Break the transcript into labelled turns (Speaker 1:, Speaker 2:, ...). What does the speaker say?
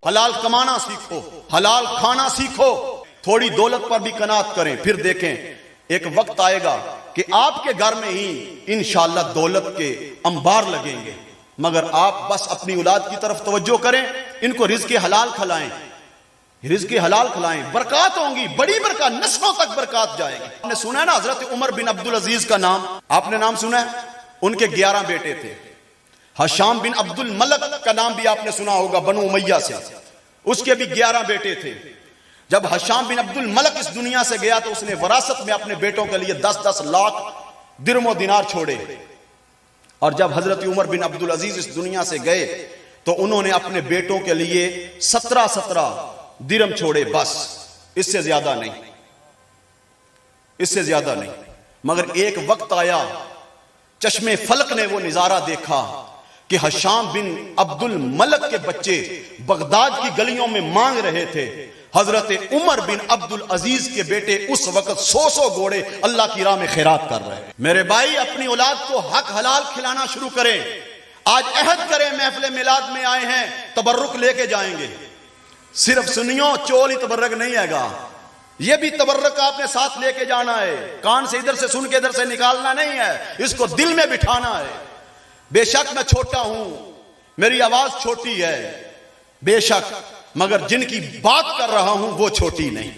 Speaker 1: हलाल कमाना सीखो, हलाल खाना सीखो, थोड़ी दौलत पर भी कनात करें। फिर देखें एक वक्त आएगा कि आपके घर में ही इंशाअल्लाह दौलत के अंबार लगेंगे, मगर आप बस अपनी औलाद की तरफ तवज्जो करें, इनको रिज़्क़ हलाल खिलाएं, रिज़्क़ हलाल खिलाएं, बरकत होंगी, बड़ी बरकत, नस्लों तक बरकत जाएगी। आपने सुना है ना हजरत उमर बिन अब्दुल अजीज का नाम, आपने नाम सुना है? उनके 11 बेटे थे। हशाम बिन अब्दुल मलक का नाम भी आपने सुना होगा, बनु उमैया से, उसके भी 11 बेटे थे। जब हशाम बिन अब्दुल मलक इस दुनिया से गया तो उसने वरासत में अपने बेटों के लिए 10-10 लाख दिरमो दिनार छोड़े, और जब हजरत उमर बिन अब्दुल अजीज इस दुनिया से गए तो उन्होंने अपने बेटों के लिए 17-17 दिरम छोड़े, बस, इससे ज्यादा नहीं, इससे ज्यादा नहीं। मगर एक वक्त आया, चश्मे फलक ने वो नजारा देखा कि हशाम बिन अब्दुल मलक के बच्चे बगदाद की गलियों में मांग रहे थे। हजरत उमर बिन अब्दुल अजीज के बेटे उस वक्त 100 घोड़े अल्लाह की राह में खैरात कर रहे हैं। मेरे भाई, अपनी औलाद को हक हलाल खिलाना शुरू करें। आज अहद करें, महफिल मिलाद में आए हैं, तबर्रुक लेके जाएंगे। सिर्फ सुनियो, चोल ही तबर्रक नहीं हैगा, यह भी तबर्रक आपने साथ लेके जाना है। कान से इधर से सुन के इधर से निकालना नहीं है, इसको दिल में बिठाना है। बेशक मैं छोटा हूं, मेरी आवाज छोटी है, बेशक, मगर जिनकी बात कर रहा हूं वो छोटी नहीं।